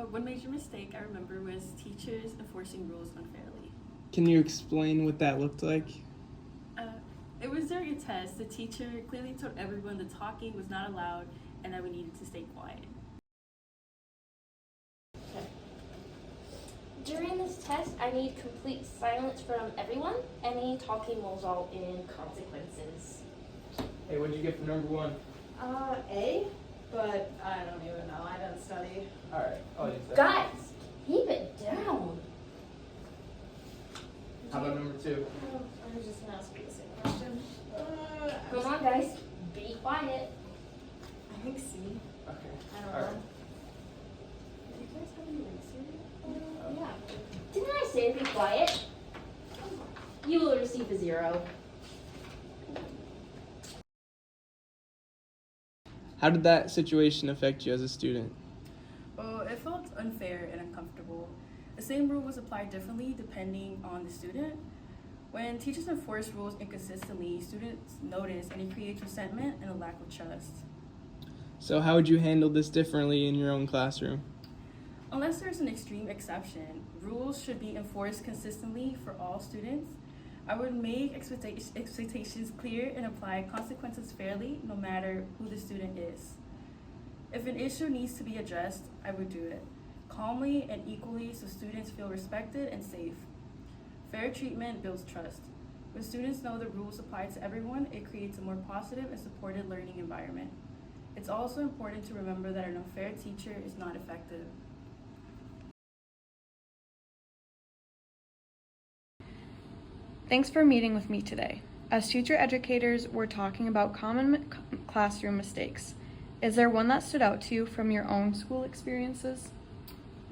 One major mistake I remember was teachers enforcing rules unfairly. Can you explain what that looked like? Uh, it was during a test. The teacher clearly told everyone that talking was not allowed and that we needed to stay quiet. During this test, I need complete silence from everyone. Any talking will result in consequences. Hey, what'd you get for number one? A, but I don't even know. I didn't study. All right, I'll use that. Guys, keep it down. How about number two? I was just gonna ask you the same question. Come on, guys, be quiet. I think C. Okay. I don't All know. right. Do you guys have any research? Yeah. Didn't I say to be quiet? You will receive a 0. How did that situation affect you as a student? Well, it felt unfair and uncomfortable. The same rule was applied differently depending on the student. When teachers enforce rules inconsistently, students notice and it creates resentment and a lack of trust. So how would you handle this differently in your own classroom? Unless there's an extreme exception, rules should be enforced consistently for all students. I would make expectations clear and apply consequences fairly, no matter who the student is. If an issue needs to be addressed, I would do it calmly and equally so students feel respected and safe. Fair treatment builds trust. When students know the rules apply to everyone, it creates a more positive and supported learning environment. It's also important to remember that an unfair teacher is not effective. Thanks for meeting with me today. As future educators, we're talking about common classroom mistakes. Is there one that stood out to you from your own school experiences?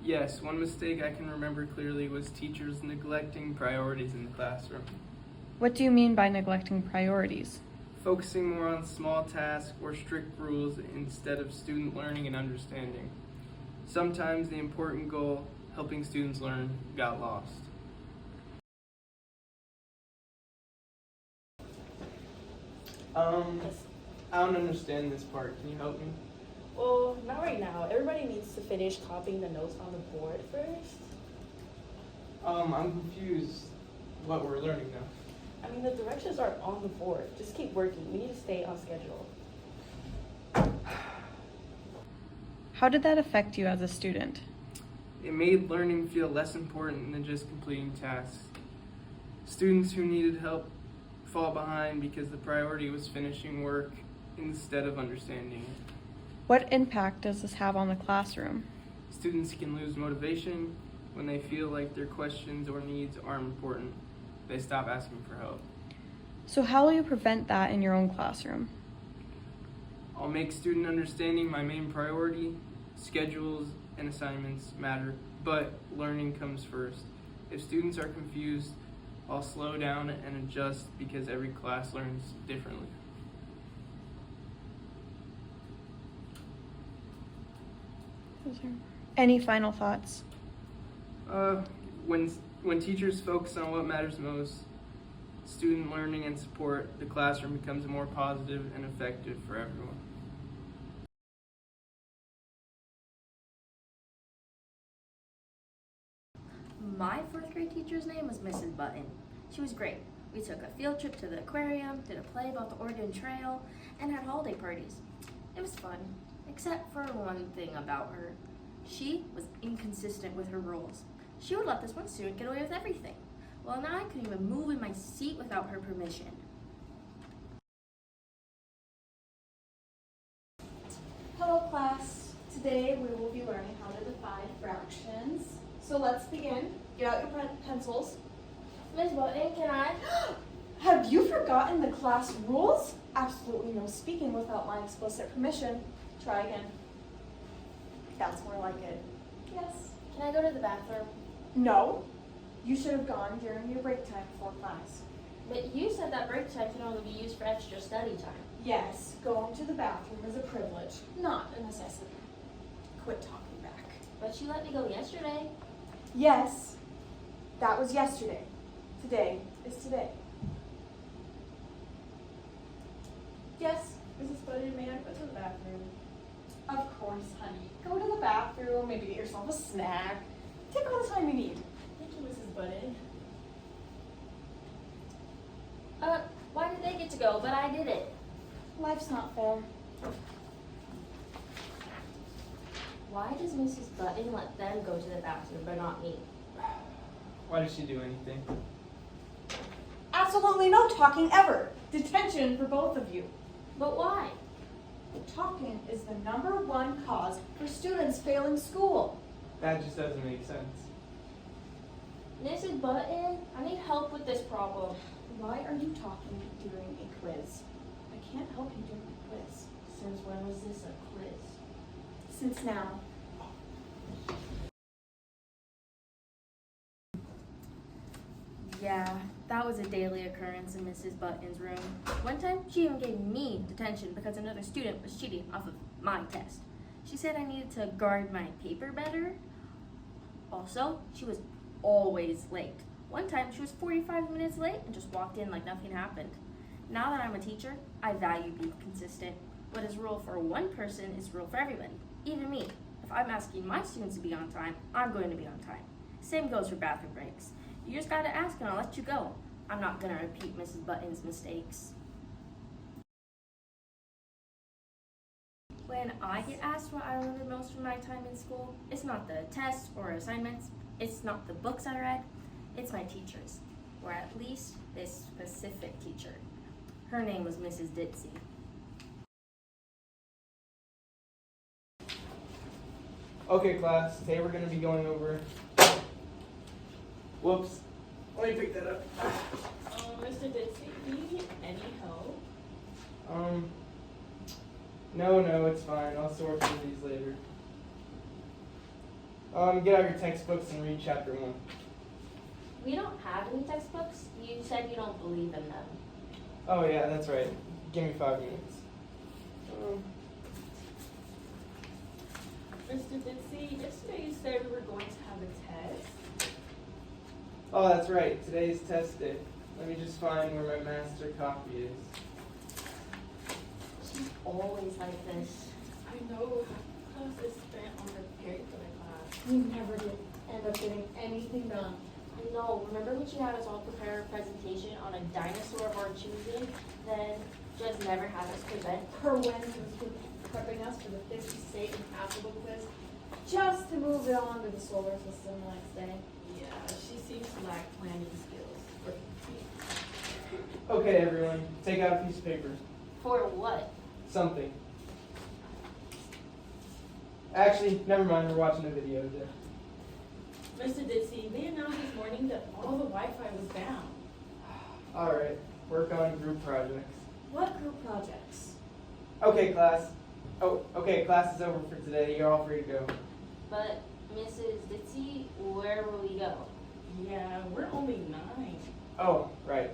Yes, one mistake I can remember clearly was teachers neglecting priorities in the classroom. What do you mean by neglecting priorities? Focusing more on small tasks or strict rules instead of student learning and understanding. Sometimes the important goal, helping students learn, got lost. I don't understand this part. Can you help me? Well, not right now. Everybody needs to finish copying the notes on the board first. I'm confused what we're learning now. I mean, the directions are on the board. Just keep working. We need to stay on schedule. How did that affect you as a student? It made learning feel less important than just completing tasks. Students who needed help fall behind because the priority was finishing work instead of understanding it. What impact does this have on the classroom? Students can lose motivation when they feel like their questions or needs aren't important. They stop asking for help. So how will you prevent that in your own classroom? I'll make student understanding my main priority. Schedules and assignments matter, but learning comes first. If students are confused, I'll slow down and adjust because every class learns differently. Any final thoughts? When teachers focus on what matters most, student learning and support, the classroom becomes more positive and effective for everyone. My 4th grade teacher's name was Mrs. Button. She was great. We took a field trip to the aquarium, did a play about the Oregon Trail, and had holiday parties. It was fun, except for one thing about her. She was inconsistent with her rules. She would let this one student get away with everything. Well, now I couldn't even move in my seat without her permission. Hello class. Today we will be learning how to define fractions. So let's begin. Get out your pencils. Ms. Button, can I? Have you forgotten the class rules? Absolutely no speaking without my explicit permission. Try again. That's more like it. Yes. Can I go to the bathroom? No. You should have gone during your break time before class. But you said that break time can only be used for extra study time. Yes, going to the bathroom is a privilege, not a necessity. Quit talking back. But you let me go yesterday. Yes, that was yesterday. Today is today. Yes, Mrs. Button, may I go to the bathroom? Of course, honey. Go to the bathroom, maybe get yourself a snack. Take all the time you need. Thank you, Mrs. Button. Why did they get to go, but I didn't? Life's not fair. Why does Mrs. Button let them go to the bathroom, but not me? Why did she do anything? Absolutely no talking ever. Detention for both of you. But why? Talking is the #1 cause for students failing school. That just doesn't make sense. Mrs. Button, I need help with this problem. Why are you talking during a quiz? I can't help you during a quiz. Since when was this a quiz? Since now. Yeah, that was a daily occurrence in Mrs. Button's room. One time, she even gave me detention because another student was cheating off of my test. She said I needed to guard my paper better. Also, she was always late. One time, she was 45 minutes late and just walked in like nothing happened. Now that I'm a teacher, I value being consistent. What is rule for one person is rule for everyone, even me. If I'm asking my students to be on time, I'm going to be on time. Same goes for bathroom breaks. You just gotta ask and I'll let you go. I'm not gonna repeat Mrs. Button's mistakes. When I get asked what I remember most from my time in school, it's not the tests or assignments, it's not the books I read, it's my teachers. Or at least this specific teacher. Her name was Mrs. Ditzy. Okay, class, today we're going to be going over... Whoops. Let me pick that up. Mr. Ditsy, do you need any help? No, it's fine. I'll sort through these later. Get out your textbooks and read chapter 1. We don't have any textbooks. You said you don't believe in them. Oh yeah, that's right. Give me 5 minutes. Mr. Ditsy, yesterday you said we were going to have a test. Oh, that's right. Today's test day. Let me just find where my master copy is. She's always like this. I know class is spent on preparing for the class. We never did end up getting anything done. I know. Remember when she had us all prepare a presentation on a dinosaur of our choosing, then just never had us present? Her when she was prepping us for the 50 state and applicable quiz, just to move it on to the solar system the next day. Yeah, she seems to lack planning skills. Okay, everyone. Take out a piece of paper. For what? Something. Actually, never mind. We're watching a video today. Mr. Ditsy, they announced this morning that all the Wi-Fi was down. Alright. Work on group projects. What group projects? Okay, class. Oh, okay. Class is over for today. You're all free to go. But Mrs. Ditzy, where will we go? Yeah, we're only 9. Oh, right.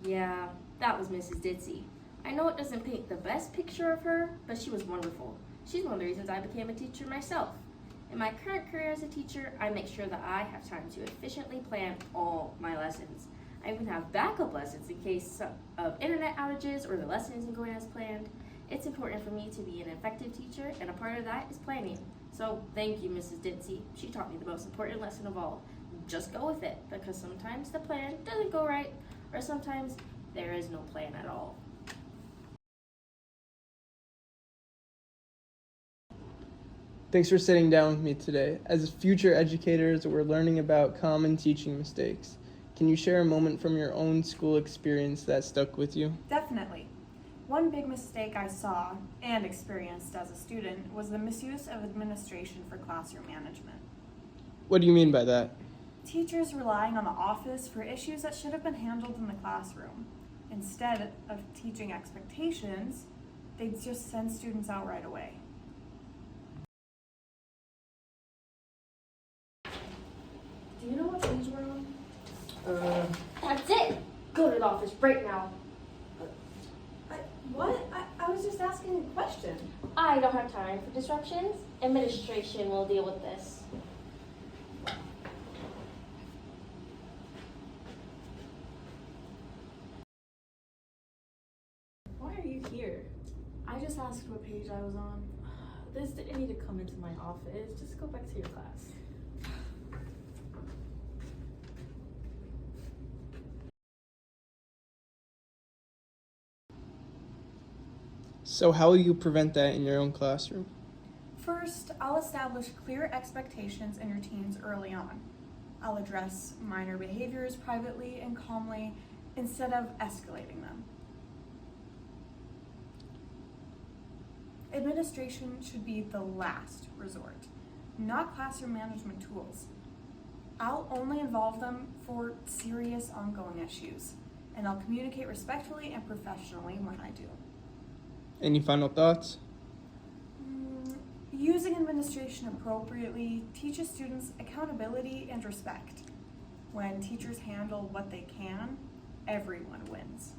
Yeah, that was Mrs. Ditzy. I know it doesn't paint the best picture of her, but she was wonderful. She's one of the reasons I became a teacher myself. In my current career as a teacher, I make sure that I have time to efficiently plan all my lessons. I even have backup lessons in case of internet outages or the lesson isn't going as planned. It's important for me to be an effective teacher, and a part of that is planning. So thank you, Mrs. Ditzy. She taught me the most important lesson of all. Just go with it, because sometimes the plan doesn't go right, or sometimes there is no plan at all. Thanks for sitting down with me today. As future educators, we're learning about common teaching mistakes. Can you share a moment from your own school experience that stuck with you? Definitely. One big mistake I saw and experienced as a student was the misuse of administration for classroom management. What do you mean by that? Teachers relying on the office for issues that should have been handled in the classroom. Instead of teaching expectations, they'd just send students out right away. Do you know what page we're on? That's it. Go to the office right now. What? I was just asking a question. I don't have time for disruptions. Administration will deal with this. just asked what page I was on. This didn't need to come into my office. Just go back to your class. So how will you prevent that in your own classroom? First, I'll establish clear expectations and routines early on. I'll address minor behaviors privately and calmly instead of escalating them. Administration should be the last resort, not classroom management tools. I'll only involve them for serious ongoing issues, and I'll communicate respectfully and professionally when I do. Any final thoughts? Using administration appropriately teaches students accountability and respect. When teachers handle what they can, everyone wins.